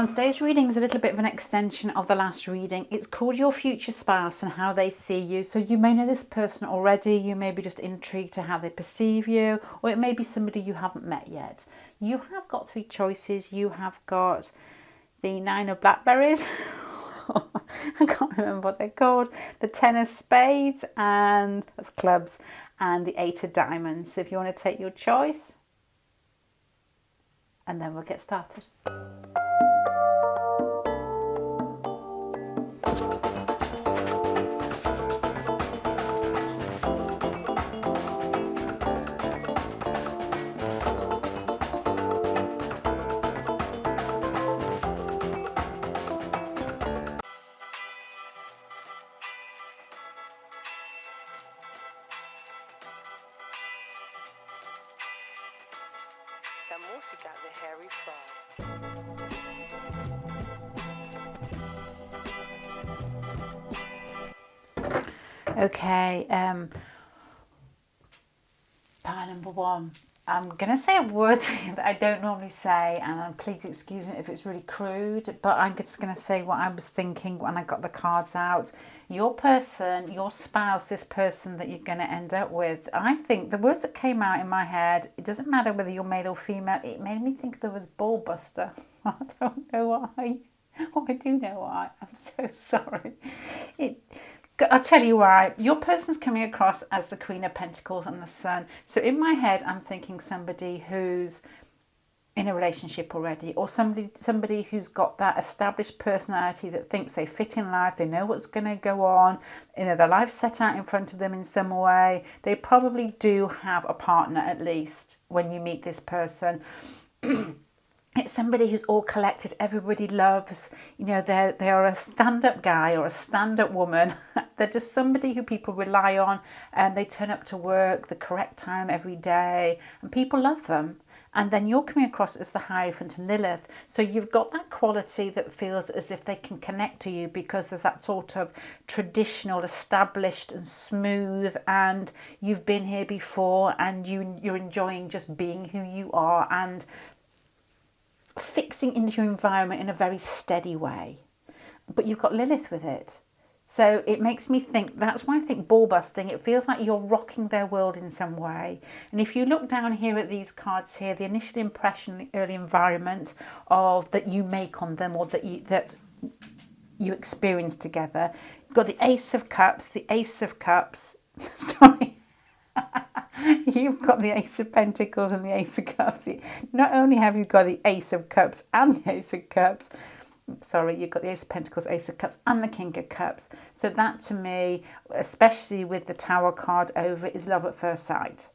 everyone, today's reading is a little bit of an extension of the last reading. It's called Your Future Spouse and How They See You. So you may know this person already, you may be just intrigued to how they perceive you, or it may be somebody you haven't met yet. You have got three choices. You have got the 9 of blackberries, I can't remember what they're called, the 10 of spades, and that's clubs, and the 8 of diamonds. So if you want to take your choice, and then we'll get started. La música de Harry Fraud. Okay, pile number 1. I'm going to say a word that I don't normally say, and please excuse me if it's really crude, but I'm just going to say what I was thinking when I got the cards out. Your person, your spouse, this person that you're going to end up with, I think the words that came out in my head, it doesn't matter whether you're male or female, it made me think there was ball buster. I don't know why. Oh, I do know why. I'm so sorry. I'll tell you why. Your person's coming across as the Queen of Pentacles and the Sun. So in my head, I'm thinking somebody who's in a relationship already, or somebody who's got that established personality that thinks they fit in life, they know what's going to go on, their life's set out in front of them in some way. They probably do have a partner, at least, when you meet this person. It's somebody who's all collected, everybody loves, they are a stand-up guy or a stand-up woman. They're just somebody who people rely on, and they turn up to work the correct time every day, and people love them. And then you're coming across as the Hierophant and Lilith. So you've got that quality that feels as if they can connect to you because there's that sort of traditional, established and smooth, and you've been here before, and you're enjoying just being who you are and fixing into your environment in a very steady way. But you've got Lilith with it. So it makes me think, that's why I think ball busting, it feels like you're rocking their world in some way. And if you look down here at these cards here, the initial impression, the early environment of that you make on them, or that you experience together, you've got the Ace of Cups, sorry. You've got the Ace of Pentacles and the Ace of Cups. Not only have you got the Ace of Cups and the Ace of Cups, you've got the Ace of Pentacles, Ace of Cups and the King of Cups. So that to me, especially with the Tower card over it, is love at first sight.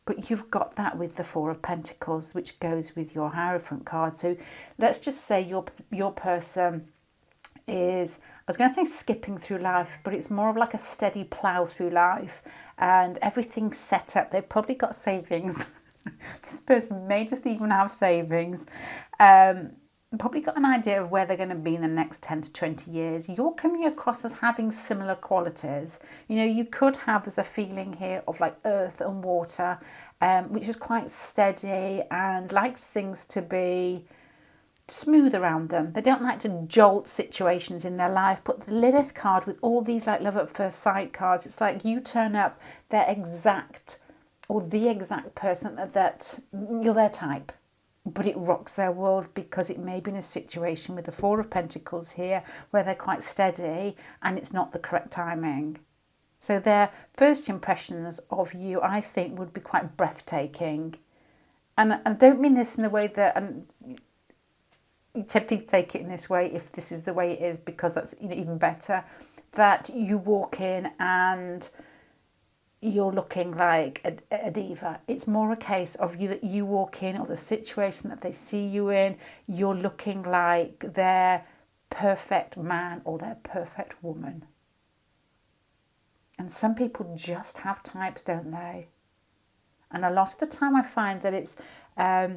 But you've got that with the Four of Pentacles, which goes with your Hierophant card. So let's just say your person is, I was going to say skipping through life, but it's more of like a steady plough through life, and everything's set up. They've probably got savings. This person may just even have savings. Probably got an idea of where they're going to be in the next 10 to 20 years. You're coming across as having similar qualities. You could have, there's a feeling here of like earth and water, which is quite steady and likes things to be smooth around them. They don't like to jolt situations in their life. But the Lilith card with all these like love at first sight cards, it's like you turn up the exact person that you're their type. But it rocks their world because it may be in a situation with the Four of Pentacles here where they're quite steady and it's not the correct timing. So their first impressions of you, I think, would be quite breathtaking. And I don't mean this in the way that, and please take it in this way if this is the way it is, because that's even better, that you walk in and you're looking like a diva. It's more a case of that you walk in, or the situation that they see you in, you're looking like their perfect man or their perfect woman. And some people just have types, don't they? And a lot of the time I find that it's, I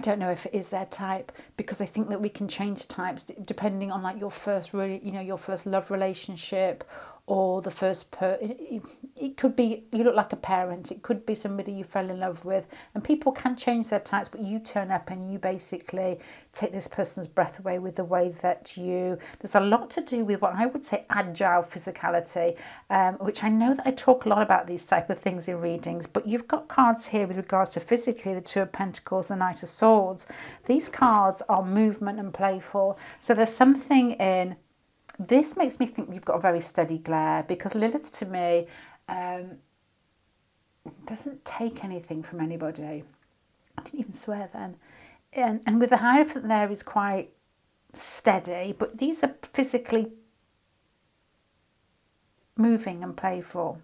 don't know if it is their type, because I think that we can change types depending on like your first your first love relationship, or the first it could be you look like a parent, it could be somebody you fell in love with, and people can change their types, but you turn up and you basically take this person's breath away with the way that there's a lot to do with what I would say agile physicality, which I know that I talk a lot about these type of things in readings, but you've got cards here with regards to physically, the Two of Pentacles, the Knight of Swords. These cards are movement and playful, so there's something in this makes me think you've got a very steady glare, because Lilith to me doesn't take anything from anybody. I didn't even swear then. And with the Hierophant there is quite steady, but these are physically moving and playful.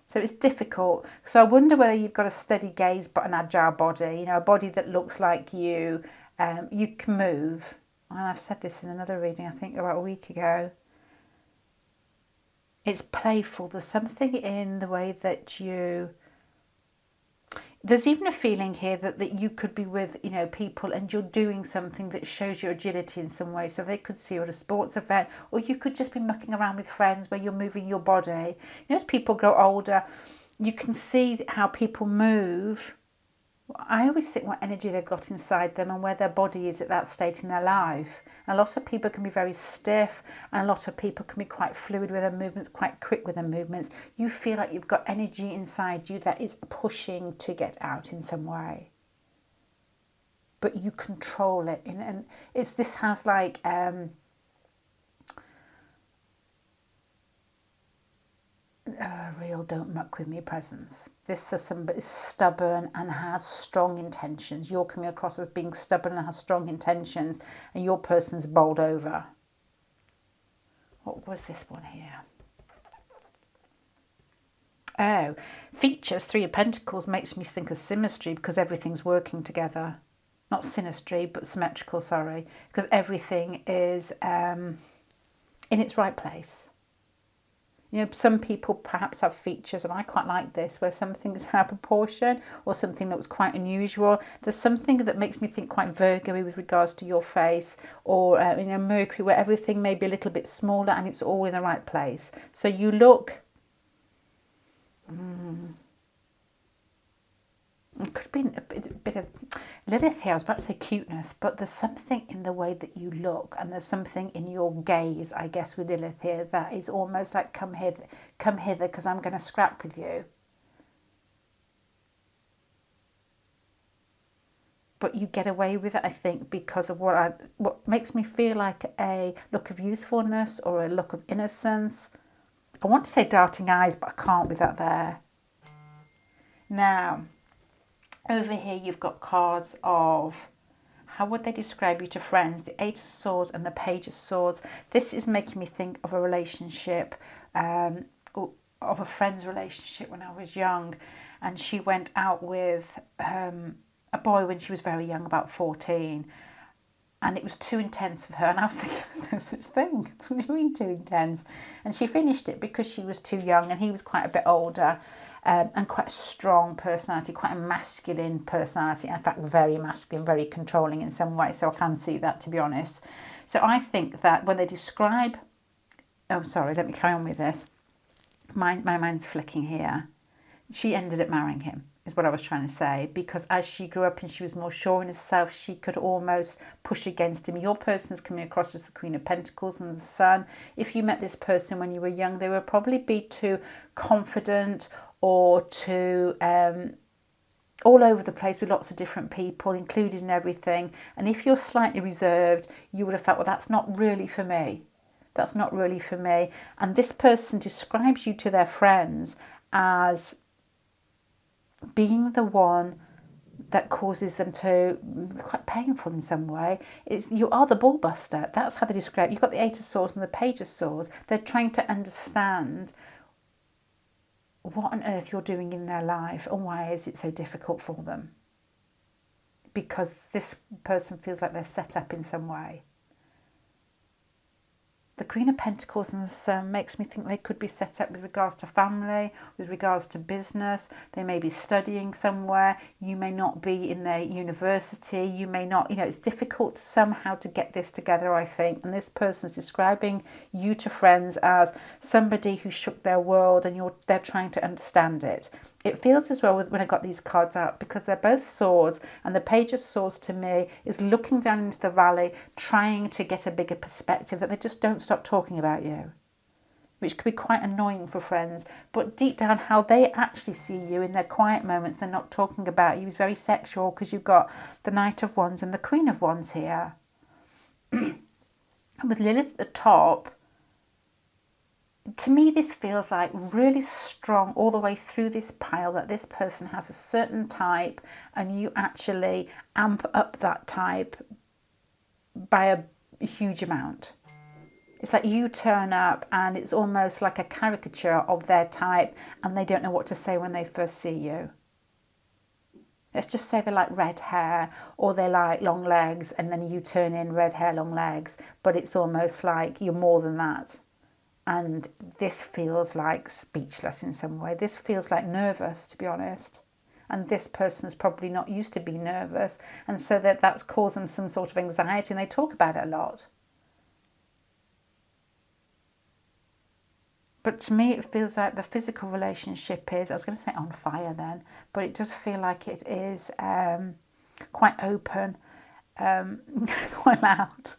So it's difficult. So I wonder whether you've got a steady gaze but an agile body, you know, a body that looks like you can move. And I've said this in another reading, I think about a week ago. It's playful. There's something in the way that there's even a feeling here that you could be with, you know, people and you're doing something that shows your agility in some way. So they could see you at a sports event, or you could just be mucking around with friends where you're moving your body. You know, as people grow older, you can see how people move. I always think what energy they've got inside them and where their body is at that state in their life. And a lot of people can be very stiff, and a lot of people can be quite fluid with their movements, quite quick with their movements. You feel like you've got energy inside you that is pushing to get out in some way. But you control it. And this has like... real don't muck with me presence. This is somebody stubborn and has strong intentions. You're coming across as being stubborn and has strong intentions, and your person's bowled over. What was this one here? Oh, features, Three of Pentacles makes me think of symmetry, because everything's working together. Not synastry, but symmetrical, sorry. Because everything is in its right place. You know, some people perhaps have features, and I quite like this, where something's out of proportion or something that was quite unusual. There's something that makes me think quite Virgo-y with regards to your face, or, you know, Mercury, where everything may be a little bit smaller and it's all in the right place. So you look... It could be a bit of Lilith here. I was about to say cuteness, but there's something in the way that you look, and there's something in your gaze, I guess, with Lilith here that is almost like, come hither, because I'm going to scrap with you. But you get away with it, I think, because of what makes me feel like a look of youthfulness or a look of innocence. I want to say darting eyes, but I can't with that there. Now, over here you've got cards of, how would they describe you to friends? The Eight of Swords and the Page of Swords. This is making me think of a relationship, of a friend's relationship when I was young. And she went out with a boy when she was very young, about 14. And it was too intense for her. And I was thinking, there's no such thing. What do you mean too intense? And she finished it because she was too young and he was quite a bit older. And quite a strong personality, quite a masculine personality. In fact, very masculine, very controlling in some way. So I can see that, to be honest. So I think that when they describe... Oh, sorry, let me carry on with this. My mind's flicking here. She ended up marrying him, is what I was trying to say. Because as she grew up and she was more sure in herself, she could almost push against him. Your person's coming across as the Queen of Pentacles and the Sun. If you met this person when you were young, they would probably be too confident or to all over the place with lots of different people included in everything. And if you're slightly reserved, you would have felt, well, that's not really for me. That's not really for me. And this person describes you to their friends as being the one that causes them to, quite painful in some way. You are the ball buster. That's how they describe it. You've got the Eight of Swords and the Page of Swords. They're trying to understand what on earth you're doing in their life and why is it so difficult for them. Because this person feels like they're set up in some way. The Queen of Pentacles and the Sun makes me think they could be set up with regards to family, with regards to business. They may be studying somewhere. You may not be in their university. You may not, it's difficult somehow to get this together, I think. And this person's describing you to friends as somebody who shook their world and they're trying to understand it. It feels as well when I got these cards out, because they're both swords, and the Page of Swords to me is looking down into the valley, trying to get a bigger perspective, that they just don't stop talking about you, which could be quite annoying for friends. But deep down, how they actually see you in their quiet moments, they're not talking about you, is very sexual, because you've got the Knight of Wands and the Queen of Wands here. And with Lilith at the top, to me, this feels like really strong all the way through this pile, that this person has a certain type and you actually amp up that type by a huge amount. It's like you turn up and it's almost like a caricature of their type, and they don't know what to say when they first see you. Let's just say they like red hair, or they like long legs, and then you turn in red hair, long legs, but it's almost like you're more than that. And this feels like speechless in some way. This feels like nervous, to be honest. And this person's probably not used to being nervous. And so that's caused them some sort of anxiety, and they talk about it a lot. But to me, it feels like the physical relationship is, I was going to say on fire then, but it does feel like it is quite open, quite loud.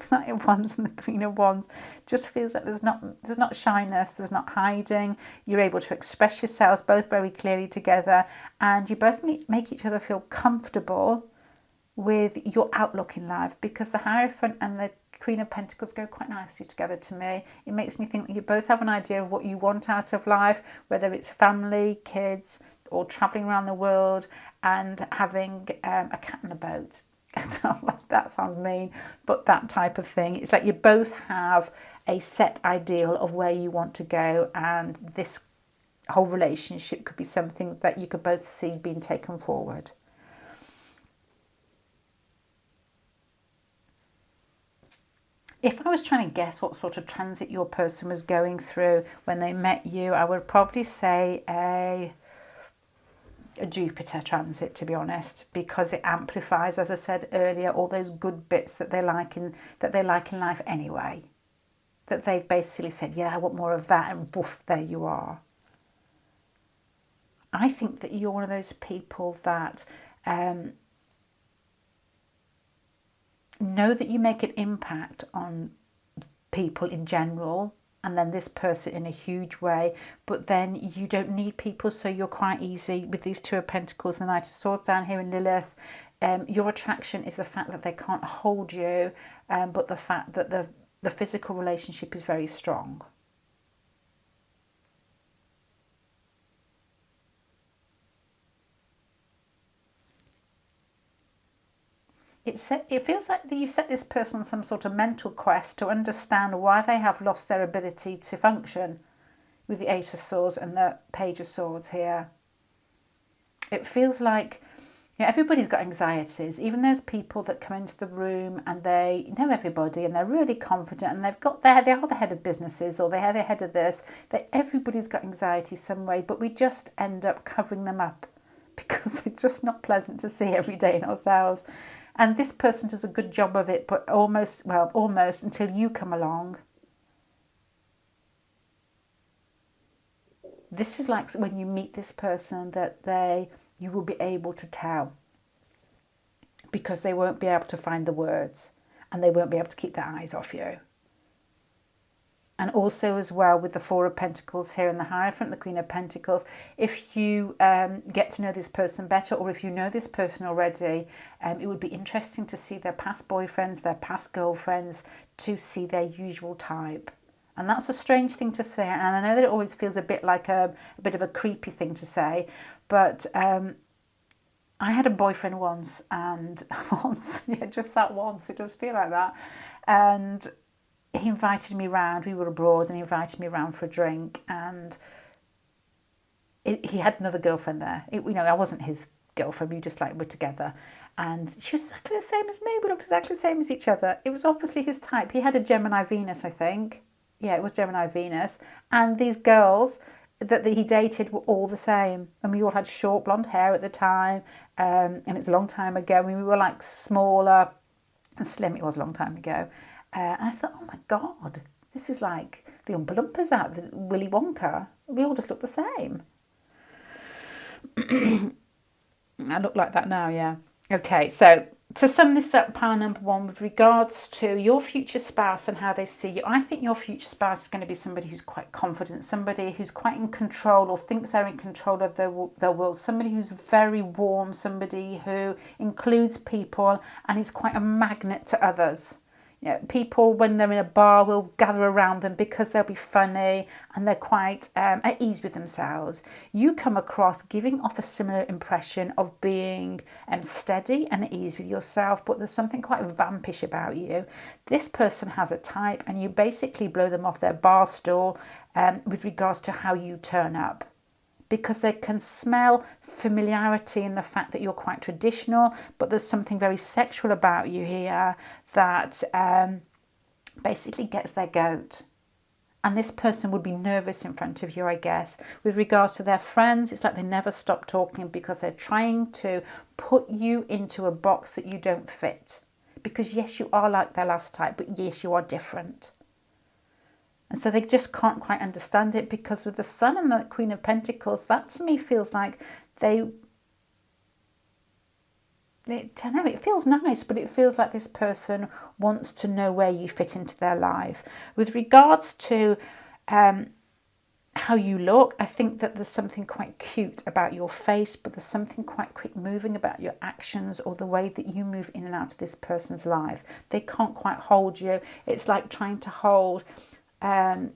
The Knight of Wands and the Queen of Wands just feels like there's not shyness, there's not hiding. You're able to express yourselves both very clearly together, and you both make each other feel comfortable with your outlook in life, because the Hierophant and the Queen of Pentacles go quite nicely together to me. It makes me think that you both have an idea of what you want out of life, whether it's family, kids, or travelling around the world and having a cat in a boat. That sounds mean, but that type of thing. It's like you both have a set ideal of where you want to go, and this whole relationship could be something that you could both see being taken forward. If I was trying to guess what sort of transit your person was going through when they met you, I would probably say a Jupiter transit, to be honest, because it amplifies, as I said earlier, all those good bits that they like in life anyway. That they've basically said, yeah, I want more of that, and woof, there you are. I think that you're one of those people that know that you make an impact on people in general, and then this person in a huge way, but then you don't need people, so you're quite easy with these Two of Pentacles and the Knight of Swords down here in Lilith. Your attraction is the fact that they can't hold you, but the fact that the physical relationship is very strong. It feels like you set this person on some sort of mental quest to understand why they have lost their ability to function with the Ace of Swords and the Page of Swords here. It feels like everybody's got anxieties, even those people that come into the room and they know everybody and they're really confident and they are the head of businesses, or they are the head of this. Everybody's got anxiety some way, but we just end up covering them up because they're just not pleasant to see every day in ourselves. And this person does a good job of it, but almost until you come along. This is like when you meet this person that you will be able to tell, because they won't be able to find the words and they won't be able to keep their eyes off you. And also as well with the Four of Pentacles here and the Hierophant, the Queen of Pentacles, if you get to know this person better, or if you know this person already, it would be interesting to see their past boyfriends, their past girlfriends, to see their usual type. And that's a strange thing to say, and I know that it always feels a bit like a bit of a creepy thing to say, but I had a boyfriend once, and just that once, it does feel like that, and he invited me round. We were abroad and he invited me round for a drink, and he had another girlfriend there. I wasn't his girlfriend, we just were together, And she was exactly the same as me. We looked exactly the same as each other. It was obviously his type. He had a Gemini Venus, I think. Yeah, it was Gemini Venus. And these girls that he dated were all the same. And we all had short blonde hair at the time. And it's a long time ago. I mean, we were like smaller and slim. It was a long time ago. And I thought, oh my God, this is like the Oompa Loompas out, the Willy Wonka. We all just look the same. I look like that now, yeah. Okay, so to sum this up, pile number one, with regards to your future spouse and how they see you, I think your future spouse is going to be somebody who's quite confident, somebody who's quite in control or thinks they're in control of their world, somebody who's very warm, somebody who includes people and is quite a magnet to others. You know, people, when they're in a bar, will gather around them because they'll be funny and they're quite at ease with themselves. You come across giving off a similar impression of being steady and at ease with yourself, but there's something quite vampish about you. This person has a type and you basically blow them off their bar stool with regards to how you turn up, because they can smell familiarity in the fact that you're quite traditional, but there's something very sexual about you here that basically gets their goat. And this person would be nervous in front of you, I guess. With regards to their friends, it's like they never stop talking because they're trying to put you into a box that you don't fit. Because yes, you are like their last type, but yes, you are different. And so they just can't quite understand it, because with the Sun and the Queen of Pentacles, that to me feels like I don't know, it feels nice, but it feels like this person wants to know where you fit into their life. With regards to how you look, I think that there's something quite cute about your face, but there's something quite quick moving about your actions or the way that you move in and out of this person's life. They can't quite hold you. It's like trying to hold a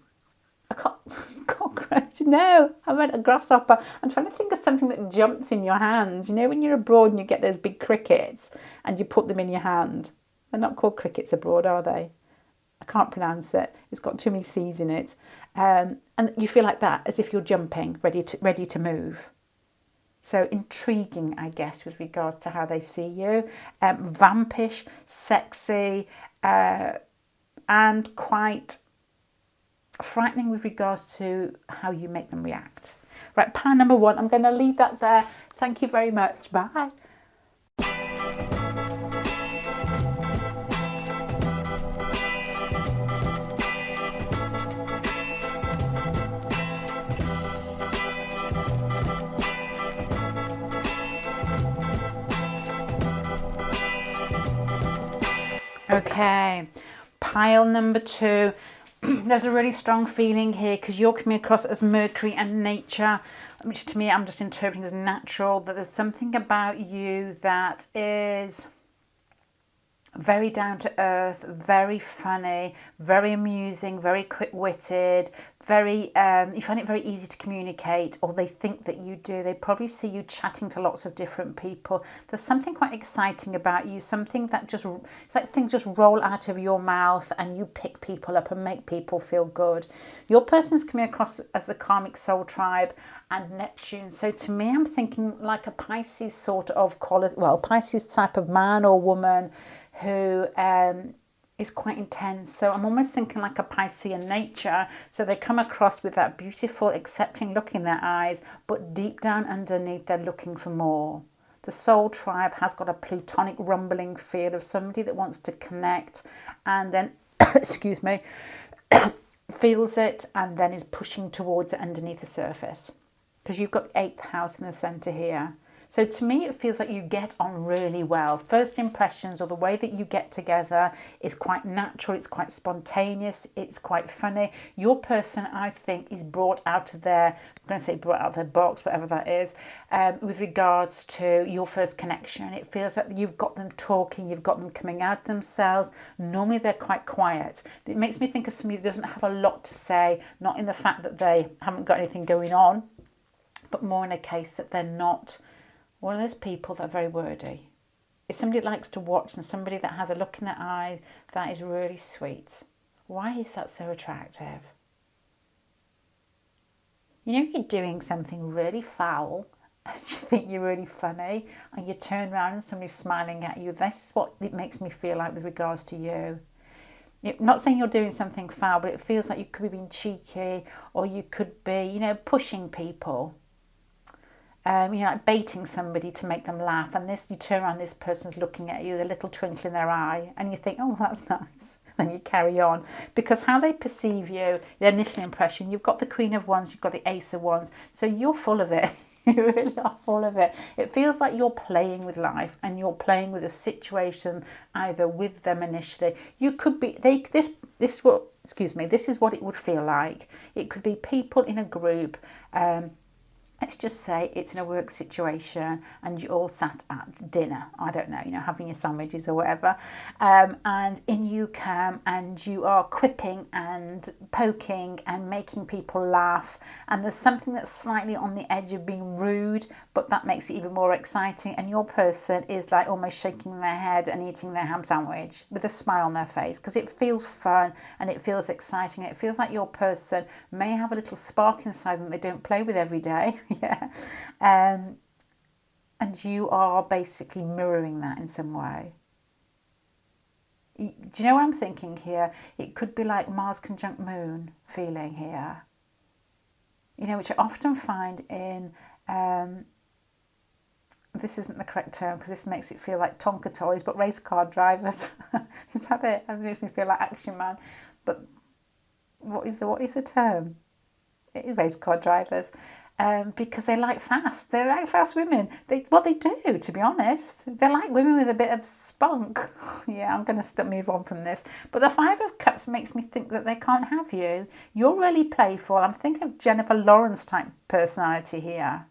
cockroach. No, I meant a grasshopper. I'm trying to think of something that jumps in your hands. You know, when you're abroad and you get those big crickets and you put them in your hand. They're not called crickets abroad, are they? I can't pronounce it. It's got too many C's in it. And you feel like that, as if you're jumping, ready to move. So intriguing, I guess, with regards to how they see you. Vampish, sexy, and quite frightening with regards to how you make them react. Right, pile number one, I'm going to leave that there. Thank you very much. Bye. Okay, pile number two. There's a really strong feeling here because you're coming across as Mercury and nature, which to me I'm just interpreting as natural, that there's something about you that is very down to earth, very funny, very amusing, very quick-witted, very you find it very easy to communicate, or they think that you do. They probably see you chatting to lots of different people. There's something quite exciting about you, something that just, it's like things just roll out of your mouth and you pick people up and make people feel good. Your person's coming across as the karmic soul tribe and Neptune. So to me, I'm thinking like a Pisces sort of quality, well, Pisces type of man or woman who is quite intense. So I'm almost thinking like a Piscean nature. So they come across with that beautiful, accepting look in their eyes, but deep down underneath, they're looking for more. The soul tribe has got a plutonic rumbling feel of somebody that wants to connect and then, excuse me, feels it and then is pushing towards it underneath the surface. Because you've got the 8th house in the centre here. So to me, it feels like you get on really well. First impressions or the way that you get together is quite natural. It's quite spontaneous. It's quite funny. Your person, I think, is brought out of their, I'm going to say brought out of their box, whatever that is, with regards to your first connection. It feels like you've got them talking, you've got them coming out themselves. Normally they're quite quiet. It makes me think of somebody who doesn't have a lot to say, not in the fact that they haven't got anything going on, but more in a case that they're not one of those people that are very wordy. It's somebody that likes to watch and somebody that has a look in their eye that is really sweet. Why is that so attractive? You know, you're doing something really foul and you think you're really funny, and you turn around and somebody's smiling at you. This is what it makes me feel like with regards to you. Not saying you're doing something foul, but it feels like you could be being cheeky, or you could be, you know, pushing people. You know, like baiting somebody to make them laugh, and you turn around, this person's looking at you, the little twinkle in their eye, and you think, oh, that's nice. Then you carry on, because how they perceive you, the initial impression, you've got the Queen of Wands, you've got the Ace of Wands, so you're full of it. You really are full of it. It feels like you're playing with life, and you're playing with a situation either with them initially. You could be this is what it would feel like. It could be people in a group. Let's just say it's in a work situation and you all sat at dinner, I don't know, you know, having your sandwiches or whatever, and in you come and you are quipping and poking and making people laugh, and there's something that's slightly on the edge of being rude, but that makes it even more exciting, and your person is like almost shaking their head and eating their ham sandwich with a smile on their face, because it feels fun and it feels exciting. It feels like your person may have a little spark inside them they don't play with every day. Yeah, and you are basically mirroring that in some way. Do you know what I'm thinking here? It could be like Mars conjunct Moon feeling here, you know, which I often find in, this isn't the correct term because this makes it feel like Tonka toys, but race car drivers. Is that it? It makes me feel like Action Man. But what is the term? It is race car drivers. Because they like fast. They're like fast women. They do, to be honest. They're like women with a bit of spunk. Yeah, I'm going to move on from this. But the Five of Cups makes me think that they can't have you. You're really playful. I'm thinking of Jennifer Lawrence type personality here.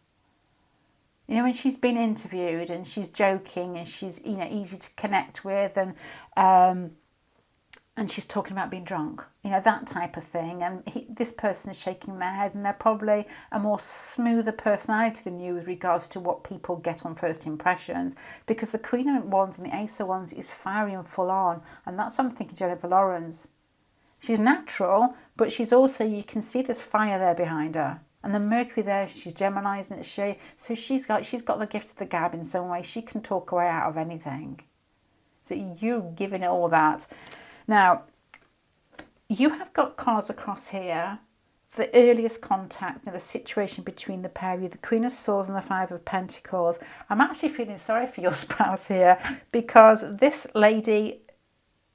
You know, when she's been interviewed and she's joking and she's, you know, easy to connect with, and she's talking about being drunk, you know, that type of thing. And this person is shaking their head, and they're probably a more smoother personality than you with regards to what people get on first impressions, because the Queen of Wands and the Ace of Wands is fiery and full on. And that's what I'm thinking, Jennifer Lawrence. She's natural, but she's also, you can see there's fire there behind her. And the Mercury there, she's Gemini, isn't she? So she's got the gift of the gab in some way. She can talk her way out of anything. So you're giving it all that. Now, you have got cards across here, the earliest contact and the situation between the pair of you, the Queen of Swords and the Five of Pentacles. I'm actually feeling sorry for your spouse here, because this lady,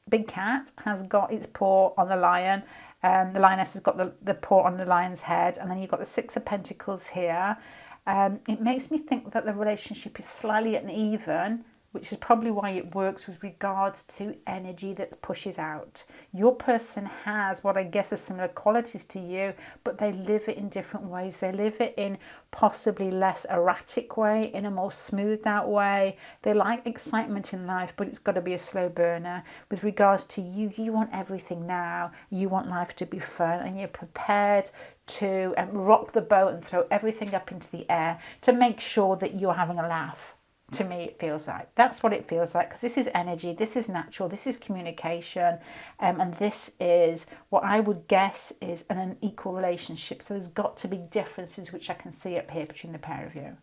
big cat, has got its paw on the lion. The lioness has got the paw on the lion's head, and then you've got the Six of Pentacles here. It makes me think that the relationship is slightly uneven, which is probably why it works with regards to energy that pushes out. Your person has what I guess are similar qualities to you, but they live it in different ways. They live it in possibly less erratic way, in a more smoothed out way. They like excitement in life, but it's got to be a slow burner. With regards to you, you want everything now. You want life to be fun, and you're prepared to rock the boat and throw everything up into the air to make sure that you're having a laugh. To me, it feels like that's what it feels like, because this is energy, this is natural, this is communication, and this is what I would guess is an unequal relationship. So there's got to be differences, which I can see up here between the pair of you,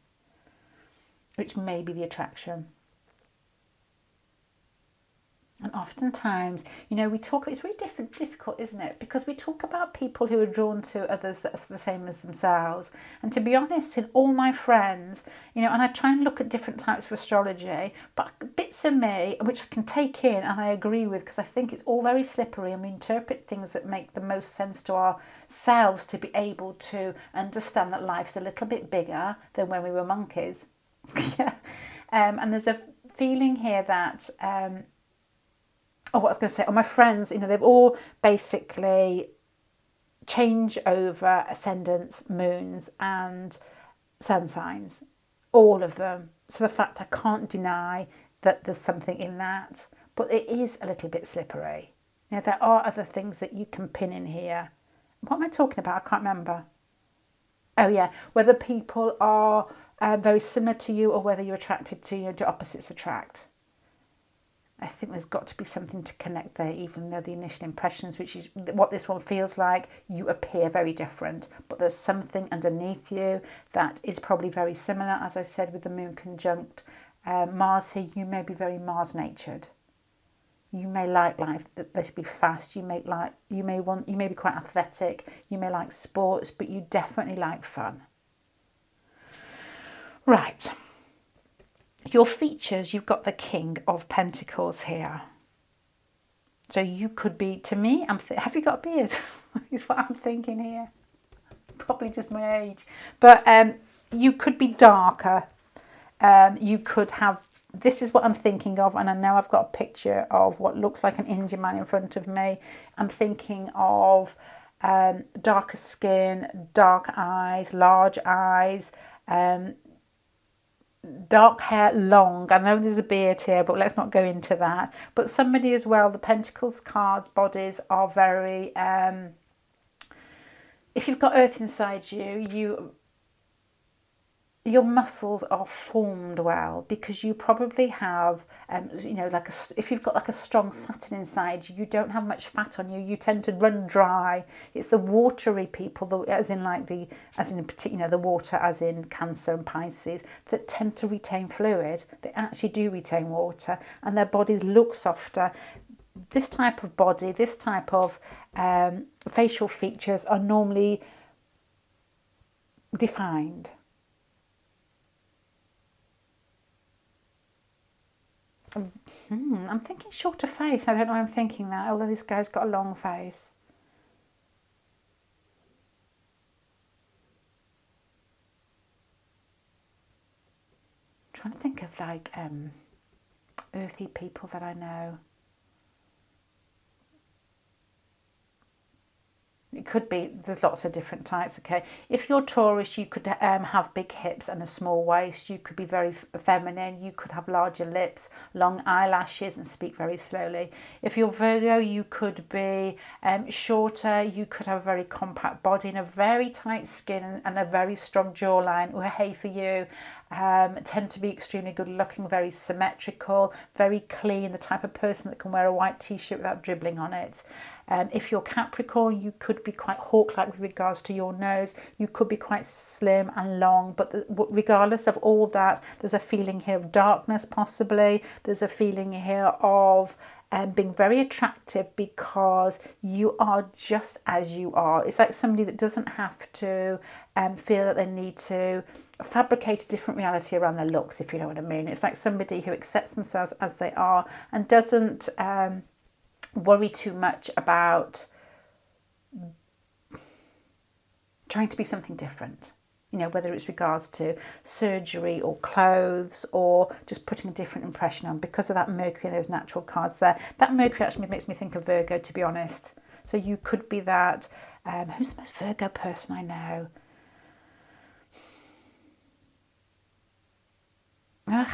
which may be the attraction. And oftentimes, you know, we talk, it's really difficult, isn't it? Because we talk about people who are drawn to others that are the same as themselves. And to be honest, in all my friends, you know, and I try and look at different types of astrology, but bits of me, which I can take in and I agree with, because I think it's all very slippery, and we interpret things that make the most sense to ourselves to be able to understand that life's a little bit bigger than when we were monkeys. Yeah. And there's a feeling here that... what I was going to say, my friends, you know, they've all basically change over ascendants, moons and sun signs, all of them. So the fact I can't deny that there's something in that, but it is a little bit slippery. You know, there are other things that you can pin in here. What am I talking about? I can't remember. Oh yeah, whether people are very similar to you, or whether you're attracted to, you know, do opposites attract. I think there's got to be something to connect there, even though the initial impressions, which is what this one feels like, you appear very different. But there's something underneath you that is probably very similar, as I said, with the moon conjunct Mars here. You may be very Mars-natured. You may like life that should be fast. You may be quite athletic. You may like sports, but you definitely like fun. Right. Your features, you've got the King of Pentacles here. So you could be, to me, have you got a beard? Is what I'm thinking here. Probably just my age. But you could be darker. You could have, this is what I'm thinking of, and I know I've got a picture of what looks like an Indian man in front of me. I'm thinking of darker skin, dark eyes, large eyes, dark hair, long. I know there's a beard here, but let's not go into that. But somebody as well, the Pentacles cards, bodies are very, if you've got earth inside you, your muscles are formed well, because you probably have, if you've got like a strong Saturn inside you, you don't have much fat on you. You tend to run dry. It's the watery people, as in particular, the water, as in Cancer and Pisces, that tend to retain fluid. They actually do retain water, and their bodies look softer. This type of body, this type of facial features are normally defined. I'm thinking shorter face. I don't know why I'm thinking that, although this guy's got a long face. I'm trying to think of like earthy people that I know. It could be, there's lots of different types, okay? If you're Taurus, you could have big hips and a small waist. You could be very feminine. You could have larger lips, long eyelashes, and speak very slowly. If you're Virgo, you could be shorter. You could have a very compact body and a very tight skin and a very strong jawline. Or hey, for you, tend to be extremely good looking, very symmetrical, very clean, the type of person that can wear a white t-shirt without dribbling on it. If you're Capricorn, you could be quite hawk-like with regards to your nose. You could be quite slim and long, but regardless of all that, there's a feeling here of darkness possibly. There's a feeling here of being very attractive because you are just as you are. It's like somebody that doesn't have to feel that they need to fabricate a different reality around their looks, if you know what I mean. It's like somebody who accepts themselves as they are and doesn't worry too much about trying to be something different, whether it's regards to surgery or clothes or just putting a different impression on, because of that Mercury and those natural cards there. That Mercury actually makes me think of Virgo, to be honest. So you could be that. Who's the most Virgo person I know?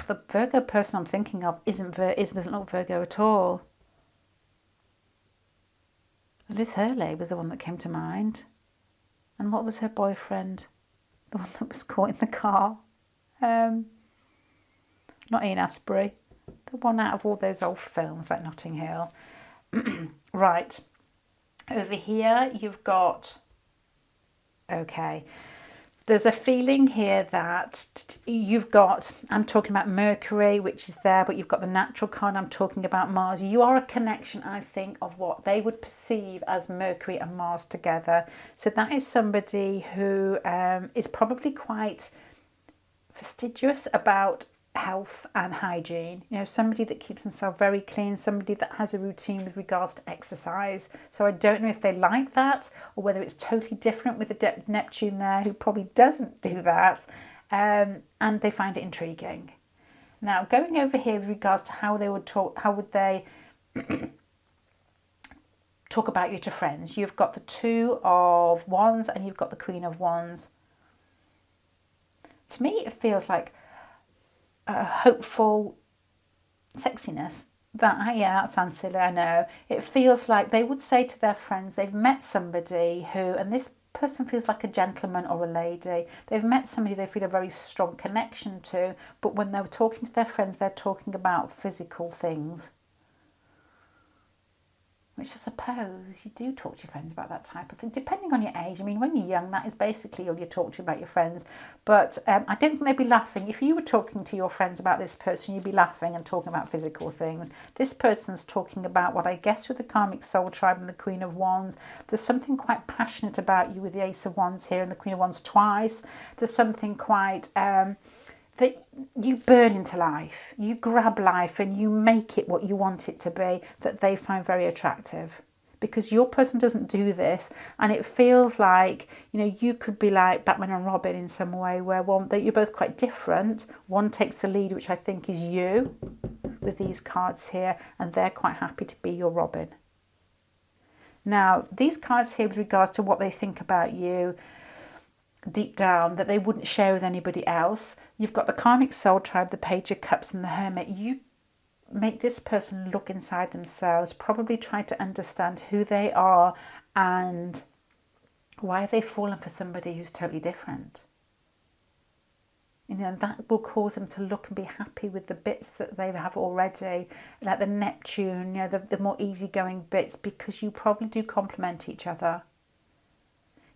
The Virgo person I'm thinking of doesn't look Virgo at all. Liz Hurley was the one that came to mind. And what was her boyfriend? The one that was caught in the car. Not Ian Astbury. The one out of all those old films like Notting Hill. Right. Over here you've got... Okay. There's a feeling here that you've got, I'm talking about Mercury, which is there, but you've got the natural card, I'm talking about Mars. You are a connection, I think, of what they would perceive as Mercury and Mars together. So that is somebody who is probably quite fastidious about health and hygiene. Somebody that keeps themselves very clean, somebody that has a routine with regards to exercise. So I don't know if they like that or whether it's totally different with the Neptune there, who probably doesn't do that, and they find it intriguing. Now, going over here with regards to how they would talk, how would they talk about you to friends? You've got the Two of Wands and you've got the Queen of Wands. To me, it feels like a hopeful sexiness. That sounds silly, I know. It feels like they would say to their friends, they've met somebody who, and this person feels like a gentleman or a lady. They've met somebody they feel a very strong connection to, but when they're talking to their friends, they're talking about physical things. which I suppose you do talk to your friends about that type of thing, depending on your age. I mean, when you're young, that is basically all you talk to about your friends. But I don't think they'd be laughing. If you were talking to your friends about this person, you'd be laughing and talking about physical things. This person's talking about what I guess with the Karmic Soul Tribe and the Queen of Wands. There's something quite passionate about you with the Ace of Wands here and the Queen of Wands twice. There's something quite... that you burn into life, you grab life and you make it what you want it to be, that they find very attractive. Because your person doesn't do this, and it feels like, you know, you could be like Batman and Robin in some way, where that you're both quite different. One takes the lead, which I think is you, with these cards here, and they're quite happy to be your Robin. Now, these cards here with regards to what they think about you, deep down, that they wouldn't share with anybody else. You've got the Karmic Soul Tribe, the Page of Cups and the Hermit. You make this person look inside themselves, probably try to understand who they are and why have they fallen for somebody who's totally different. You know, that will cause them to look and be happy with the bits that they have already, like the Neptune, you know, the more easygoing bits, because you probably do complement each other.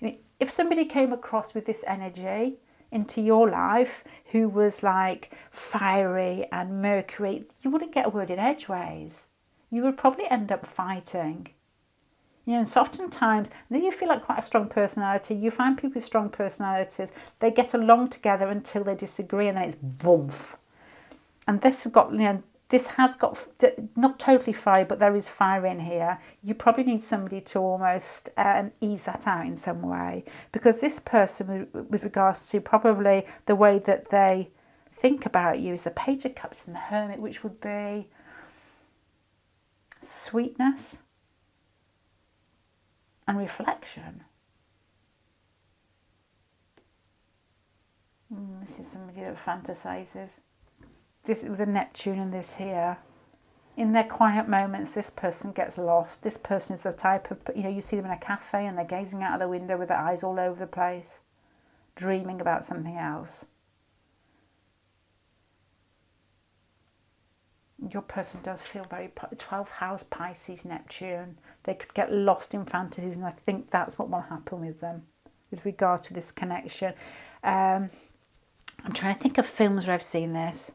I mean, if somebody came across with this energy into your life who was like fiery and Mercury, you wouldn't get a word in edgeways. You would probably end up fighting. You know, and so oftentimes, then you feel like quite a strong personality. You find people with strong personalities, they get along together until they disagree, and then it's boomf. And this has got, you know, this has got, not totally fire, but there is fire in here. You probably need somebody to almost ease that out in some way. Because this person, with regards to probably the way that they think about you, is the Page of Cups and the Hermit, which would be sweetness and reflection. This is somebody that fantasises. This with the Neptune and this here. In their quiet moments, this person gets lost. This person is the type of, you know, you see them in a cafe and they're gazing out of the window with their eyes all over the place, dreaming about something else. Your person does feel very 12th house Pisces Neptune. They could get lost in fantasies, and I think that's what will happen with them with regard to this connection. I'm trying to think of films where I've seen this.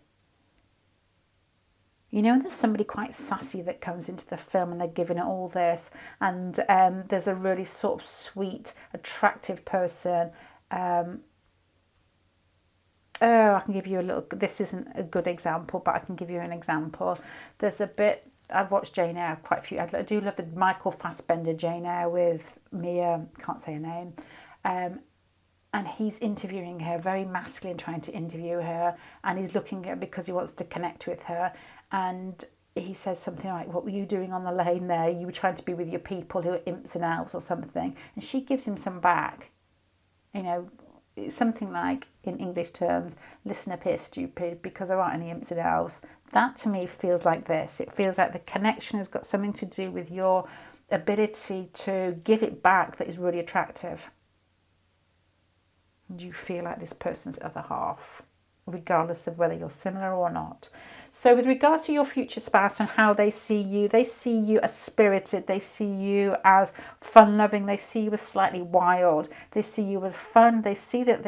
You know, there's somebody quite sassy that comes into the film and they're giving it all this, and there's a really sort of sweet, attractive person. I can give you a little, this isn't a good example, but I can give you an example. There's a bit, I've watched Jane Eyre quite a few, I do love the Michael Fassbender Jane Eyre with Mia, can't say her name, and he's interviewing her, very masculine, trying to interview her, and he's looking at her because he wants to connect with her, and he says something like, what were you doing on the lane there? You were trying to be with your people who are imps and elves or something. And she gives him some back. You know, something like, in English terms, listen up here, stupid, because there aren't any imps and elves. That to me feels like this. It feels like the connection has got something to do with your ability to give it back that is really attractive. And you feel like this person's other half, regardless of whether you're similar or not. So with regards to your future spouse and how they see you as spirited, they see you as fun-loving, they see you as slightly wild, they see you as fun, they see that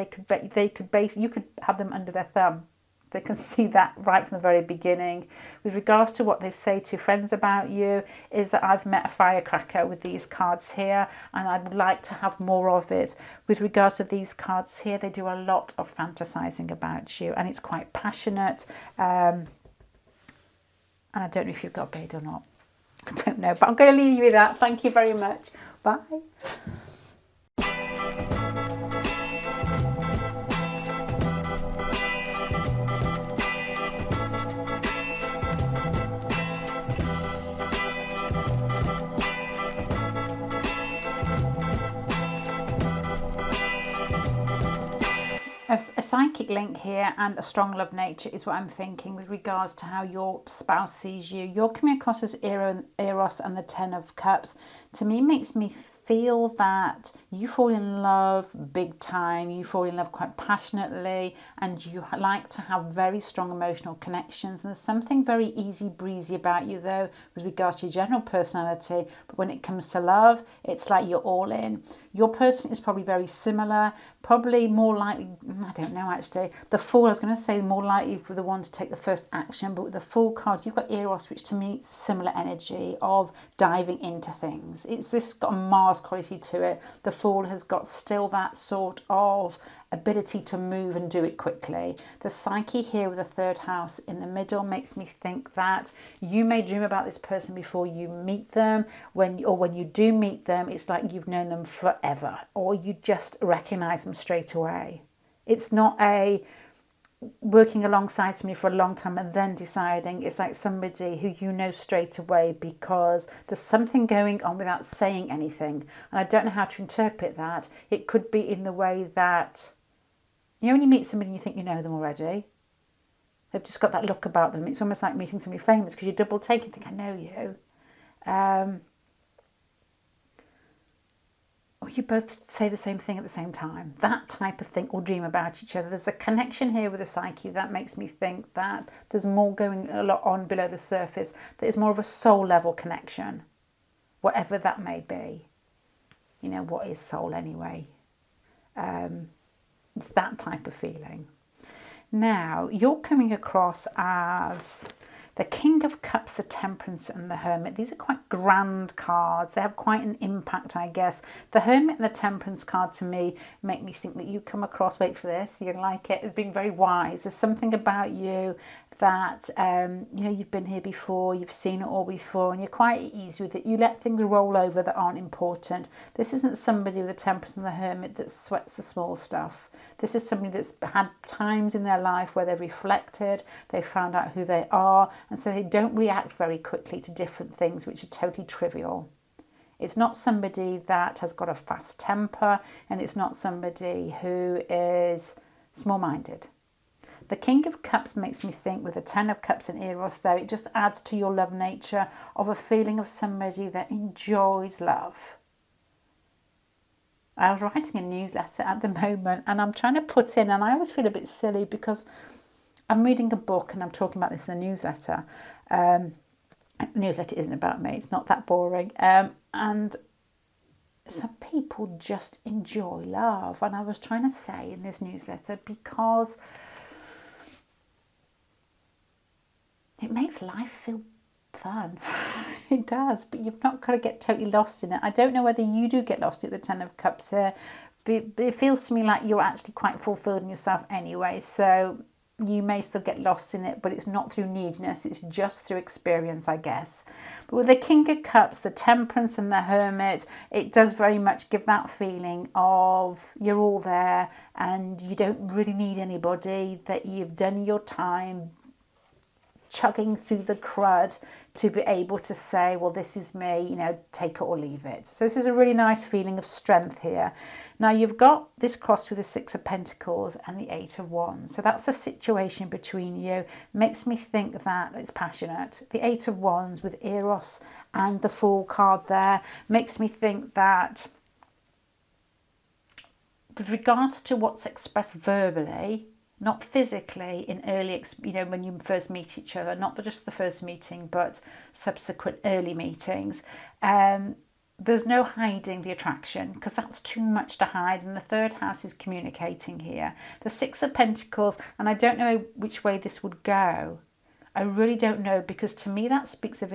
you could have them under their thumb. They can see that right from the very beginning. With regards to what they say to friends about you, is that I've met a firecracker with these cards here, and I would like to have more of it. With regards to these cards here, they do a lot of fantasizing about you, and it's quite passionate. And I don't know if you've got a beard or not. I don't know, but I'm going to leave you with that. Thank you very much. Bye. A psychic link here and a strong love nature is what I'm thinking with regards to how your spouse sees you. You're coming across as Eros and the Ten of Cups. To me, makes me feel that you fall in love big time, you fall in love quite passionately, and you like to have very strong emotional connections. And there's something very easy breezy about you, though, with regards to your general personality. But when it comes to love, it's like you're all in. Your person is probably very similar, probably more likely, I don't know actually, the Fool, I was going to say more likely for the one to take the first action, but with the Fool card, you've got Eros, which to me is similar energy of diving into things. This got a Mars quality to it. The Fool has got still that sort of ability to move and do it quickly. The Psyche here with the third house in the middle makes me think that you may dream about this person before you meet them. When you do meet them, it's like you've known them forever, or you just recognize them straight away. It's not a working alongside somebody for a long time and then deciding. It's like somebody who you know straight away because there's something going on without saying anything. And I don't know how to interpret that. It could be in the way that, you know, when you meet somebody and you think you know them already, they've just got that look about them. It's almost like meeting somebody famous because you double take and think, I know you. Or you both say the same thing at the same time. That type of thing, or dream about each other. There's a connection here with the Psyche that makes me think that there's more going a lot on below the surface. That is more of a soul level connection, whatever that may be. You know, what is soul anyway? It's that type of feeling. Now, you're coming across as the King of Cups, the Temperance and the Hermit. These are quite grand cards. They have quite an impact, I guess. The Hermit and the Temperance card to me make me think that you come across, wait for this, you're going to like it, as being very wise. There's something about you that, you know, you've been here before, you've seen it all before, and you're quite at ease with it. You let things roll over that aren't important. This isn't somebody with the Temperance and the Hermit that sweats the small stuff. This is somebody that's had times in their life where they've reflected, they've found out who they are, and so they don't react very quickly to different things which are totally trivial. It's not somebody that has got a fast temper, and it's not somebody who is small-minded. The King of Cups makes me think, with the Ten of Cups and Eros there, it just adds to your love nature of a feeling of somebody that enjoys love. I was writing a newsletter at the moment and I'm trying to put in, and I always feel a bit silly because I'm reading a book and I'm talking about this in the newsletter. The newsletter isn't about me, it's not that boring. And some people just enjoy love. And I was trying to say in this newsletter, because it makes life feel fun. It does, but you've not got to get totally lost in it. I don't know whether you do get lost at the Ten of Cups here, but it feels to me like you're actually quite fulfilled in yourself anyway, so you may still get lost in it, but it's not through neediness, it's just through experience, I guess. But with the King of Cups, the Temperance and the Hermit, it does very much give that feeling of you're all there and you don't really need anybody, that you've done your time chugging through the crud to be able to say, well, this is me, you know, take it or leave it. So this is a really nice feeling of strength here. Now you've got this cross with the Six of Pentacles and the Eight of Wands. So that's the situation between you. Makes me think that it's passionate. The Eight of Wands with Eros and the Fool card there makes me think that with regards to what's expressed verbally, not physically in early, you know, when you first meet each other, not just the first meeting, but subsequent early meetings. There's no hiding the attraction because that's too much to hide. And the third house is communicating here. The Six of Pentacles, and I don't know which way this would go. I really don't know, because to me that speaks of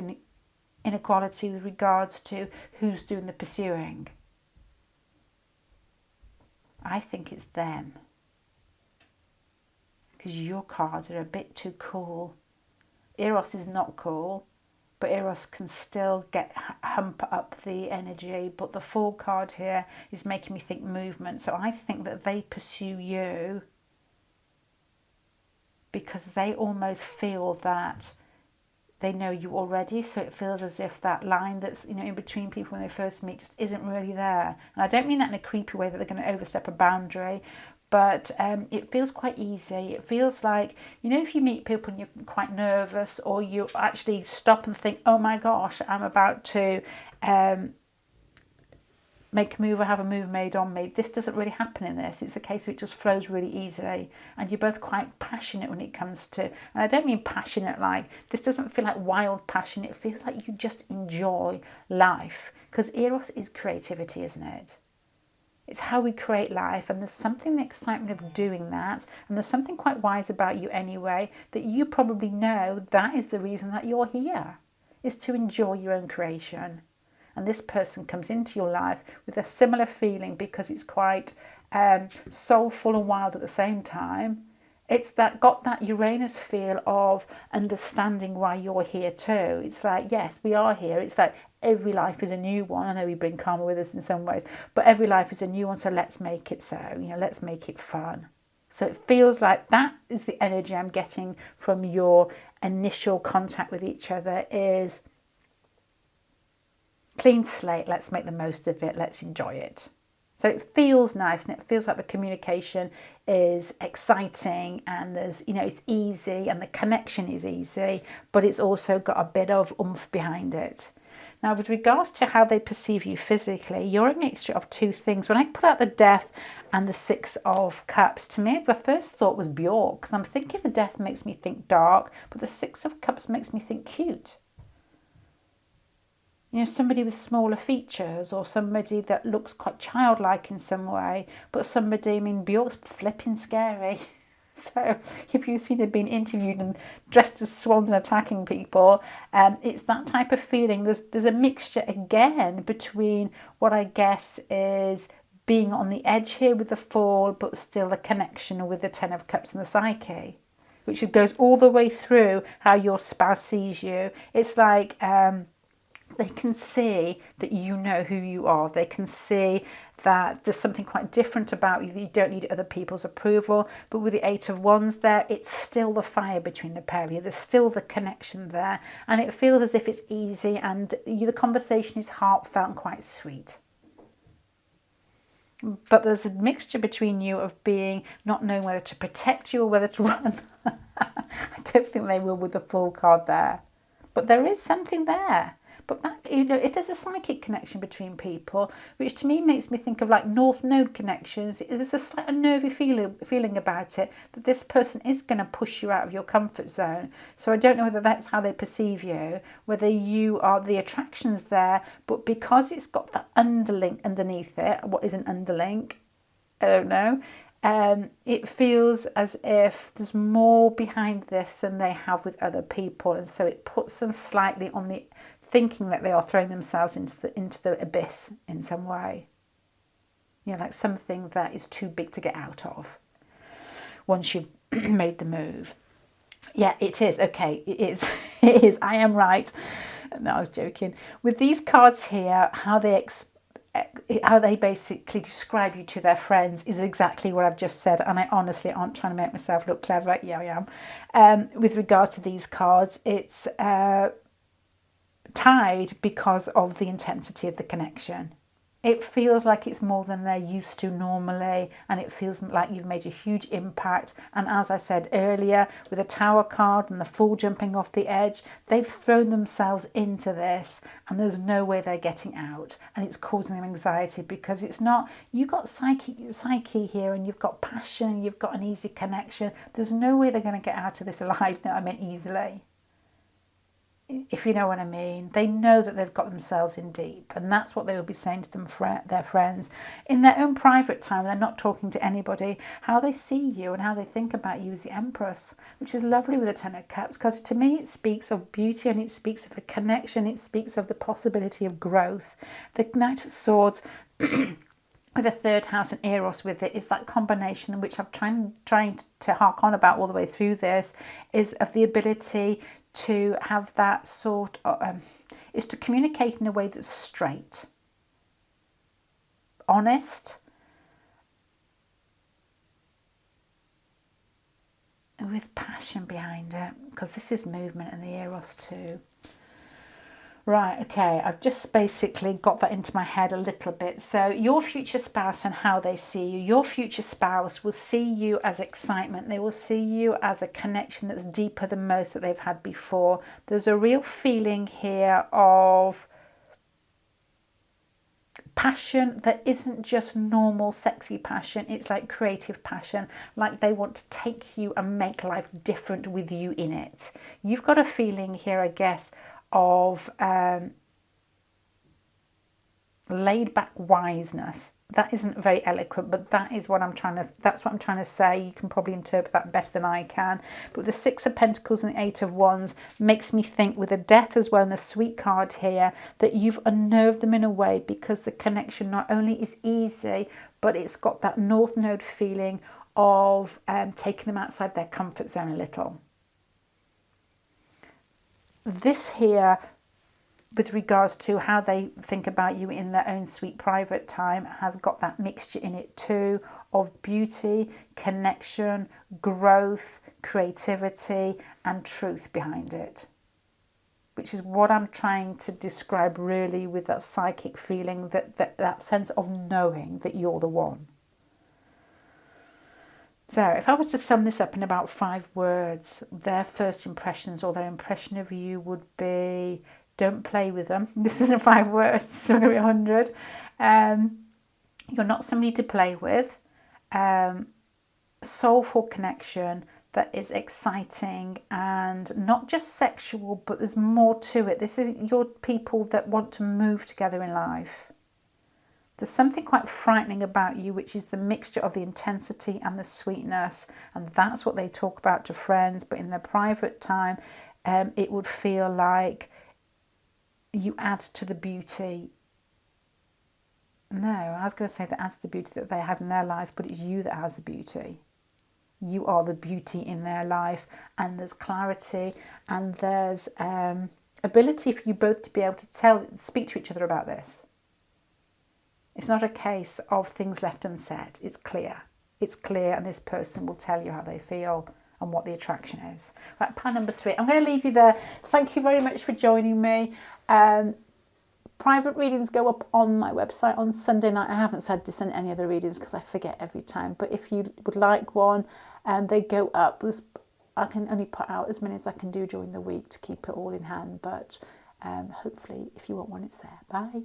inequality with regards to who's doing the pursuing. I think it's them. Because your cards are a bit too cool. Eros is not cool, but Eros can still hump up the energy. But the Fool card here is making me think movement. So I think that they pursue you because they almost feel that they know you already. So it feels as if that line that's, you know, in between people when they first meet just isn't really there. And I don't mean that in a creepy way that they're going to overstep a boundary. But it feels quite easy. It feels like, you know, if you meet people and you're quite nervous, or you actually stop and think, oh my gosh, I'm about to make a move or have a move made on me. This doesn't really happen in this. It's a case of it just flows really easily, and you're both quite passionate when it comes to, and I don't mean passionate like, this doesn't feel like wild passion. It feels like you just enjoy life, because Eros is creativity, isn't it? It's how we create life, and there's something exciting of doing that, and there's something quite wise about you anyway, that you probably know that is the reason that you're here, is to enjoy your own creation. And this person comes into your life with a similar feeling, because it's quite soulful and wild at the same time. It's got that Uranus feel of understanding why you're here too. It's like, yes, we are here. It's like every life is a new one. I know we bring karma with us in some ways, but every life is a new one. So let's make it so, let's make it fun. So it feels like that is the energy I'm getting from your initial contact with each other, is clean slate, let's make the most of it, let's enjoy it. So it feels nice, and it feels like the communication is exciting, and there's, it's easy, and the connection is easy, but it's also got a bit of oomph behind it. Now, with regards to how they perceive you physically, you're a mixture of two things. When I put out the Death and the Six of Cups, to me, the first thought was Bjork, because I'm thinking the Death makes me think dark, but the Six of Cups makes me think cute. Somebody with smaller features, or somebody that looks quite childlike in some way, but somebody, Bjork's flipping scary. So if you've seen her being interviewed and dressed as swans and attacking people, it's that type of feeling. There's a mixture again between what I guess is being on the edge here with the Fool, but still a connection with the Ten of Cups and the Psyche, which goes all the way through how your spouse sees you. It's like they can see that you know who you are. They can see that there's something quite different about you, that you don't need other people's approval. But with the Eight of Wands there, it's still the fire between the pair of you. There's still the connection there. And it feels as if it's easy, and the conversation is heartfelt and quite sweet. But there's a mixture between you of being, not knowing whether to protect you or whether to run. I don't think they will with the Fool card there. But there is something there. But that, if there's a psychic connection between people, which to me makes me think of like North Node connections, there's a slight nervy feeling about it, that this person is going to push you out of your comfort zone. So I don't know whether that's how they perceive you, whether you are, the attraction's there, but because it's got that underlink underneath it, what is an underlink? I don't know. It feels as if there's more behind this than they have with other people, and so it puts them slightly on the thinking that they are throwing themselves into the abyss in some way. Like something that is too big to get out of once you've made the move. Yeah, it is. Okay, it is. It is. I am right. No, I was joking. With these cards here, how they basically describe you to their friends is exactly what I've just said, and I honestly aren't trying to make myself look clever. Yeah, I am. With regards to these cards, it's tied because of the intensity of the connection. It feels like it's more than they're used to normally, and it feels like you've made a huge impact. And as I said earlier, with the Tower card and the Fool jumping off the edge, they've thrown themselves into this, and there's no way they're getting out, and it's causing them anxiety, because it's not, you've got psyche here, and you've got passion, and you've got an easy connection. There's no way they're going to get out of this alive. No, I meant easily, if you know what I mean. They know that they've got themselves in deep, and that's what they will be saying to their friends in their own private time. They're not talking to anybody. How they see you and how they think about you as the Empress, which is lovely with the Ten of Cups, because to me it speaks of beauty, and it speaks of a connection. It speaks of the possibility of growth. The Knight of Swords with a third house and Eros with it is that combination, which I'm trying to hark on about all the way through this, is of the ability to have that sort of, is to communicate in a way that's straight, honest, and with passion behind it, because this is movement in the Eros too. Right, okay, I've just basically got that into my head a little bit. So your future spouse and how they see you. Your future spouse will see you as excitement. They will see you as a connection that's deeper than most that they've had before. There's a real feeling here of passion that isn't just normal sexy passion. It's like creative passion, like they want to take you and make life different with you in it. You've got a feeling here, I guess, of laid back wiseness. That isn't very eloquent, but that's what I'm trying to say. You can probably interpret that better than I can. But the Six of Pentacles and the Eight of Wands makes me think, with the Death as well and the Sweet card here, that you've unnerved them in a way, because the connection not only is easy, but it's got that North Node feeling of taking them outside their comfort zone a little. This here, with regards to how they think about you in their own sweet private time, has got that mixture in it too of beauty, connection, growth, creativity and truth behind it, which is what I'm trying to describe really with that psychic feeling, that sense of knowing that you're the one. So if I was to sum this up in about 5 words, their first impressions or their impression of you would be: don't play with them. This isn't 5 words, it's going to be 100. You're not somebody to play with. Soulful connection that is exciting and not just sexual, but there's more to it. This is your people that want to move together in life. There's something quite frightening about you, which is the mixture of the intensity and the sweetness. And that's what they talk about to friends. But in their private time, it would feel like you add to the beauty. No, I was going to say that adds to the beauty that they have in their life, but it's you that has the beauty. You are the beauty in their life, and there's clarity and there's ability for you both to be able to speak to each other about this. It's not a case of things left unsaid. It's clear. It's clear, and this person will tell you how they feel and what the attraction is. Right, pile number 3. I'm going to leave you there. Thank you very much for joining me. Private readings go up on my website on Sunday night. I haven't said this in any other readings because I forget every time. But if you would like one, they go up. I can only put out as many as I can do during the week to keep it all in hand. But hopefully, if you want one, it's there. Bye.